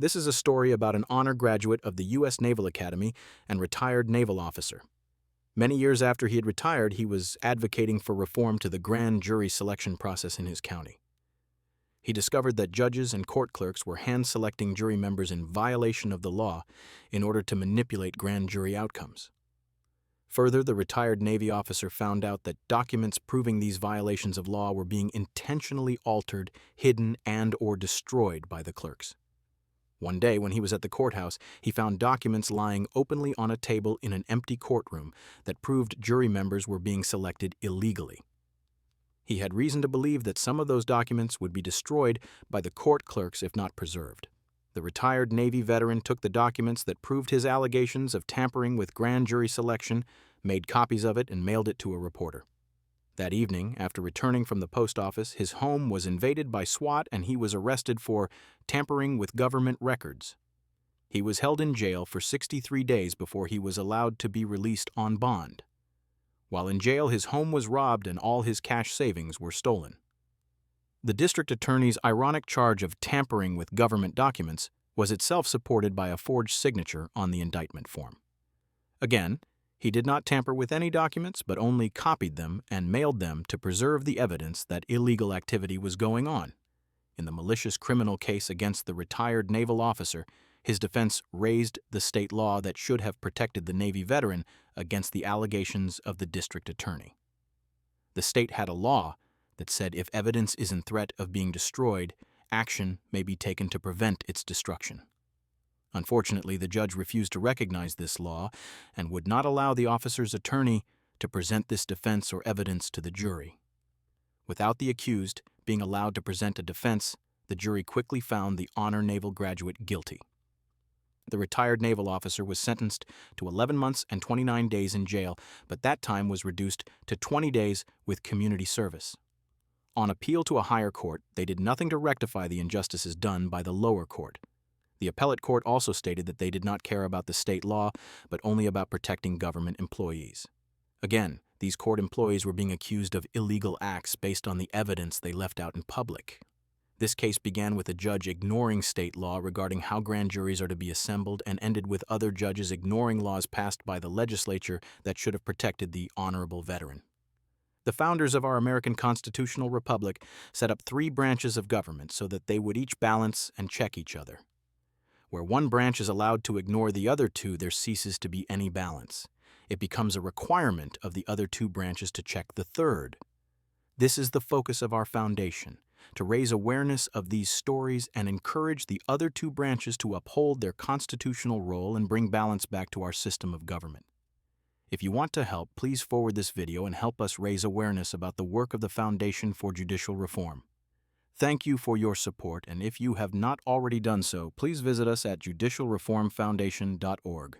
This is a story about an honor graduate of the U.S. Naval Academy and retired naval officer. Many years after he had retired, he was advocating for reform to the grand jury selection process in his county. He discovered that judges and court clerks were hand-selecting jury members in violation of the law in order to manipulate grand jury outcomes. Further, the retired Navy officer found out that documents proving these violations of law were being intentionally altered, hidden, and/or destroyed by the clerks. One day, when he was at the courthouse, he found documents lying openly on a table in an empty courtroom that proved jury members were being selected illegally. He had reason to believe that some of those documents would be destroyed by the court clerks if not preserved. The retired Navy veteran took the documents that proved his allegations of tampering with grand jury selection, made copies of it, and mailed it to a reporter. That evening, after returning from the post office, his home was invaded by SWAT and he was arrested for tampering with government records. He was held in jail for 63 days before he was allowed to be released on bond. While in jail, his home was robbed and all his cash savings were stolen. The district attorney's ironic charge of tampering with government documents was itself supported by a forged signature on the indictment form. Again, he did not tamper with any documents, but only copied them and mailed them to preserve the evidence that illegal activity was going on. In the malicious criminal case against the retired naval officer, his defense raised the state law that should have protected the Navy veteran against the allegations of the district attorney. The state had a law that said if evidence is in threat of being destroyed, action may be taken to prevent its destruction. Unfortunately, the judge refused to recognize this law and would not allow the officer's attorney to present this defense or evidence to the jury. Without the accused being allowed to present a defense, the jury quickly found the honor naval graduate guilty. The retired naval officer was sentenced to 11 months and 29 days in jail, but that time was reduced to 20 days with community service. On appeal to a higher court, they did nothing to rectify the injustices done by the lower court. The appellate court also stated that they did not care about the state law, but only about protecting government employees. Again, these court employees were being accused of illegal acts based on the evidence they left out in public. This case began with a judge ignoring state law regarding how grand juries are to be assembled and ended with other judges ignoring laws passed by the legislature that should have protected the honorable veteran. The founders of our American constitutional republic set up 3 branches of government so that they would each balance and check each other. Where one branch is allowed to ignore the other 2, there ceases to be any balance. It becomes a requirement of the other 2 branches to check the 3rd. This is the focus of our foundation, to raise awareness of these stories and encourage the other 2 branches to uphold their constitutional role and bring balance back to our system of government. If you want to help, please forward this video and help us raise awareness about the work of the Foundation for Judicial Reform. Thank you for your support, and if you have not already done so, please visit us at judicialreformfoundation.org.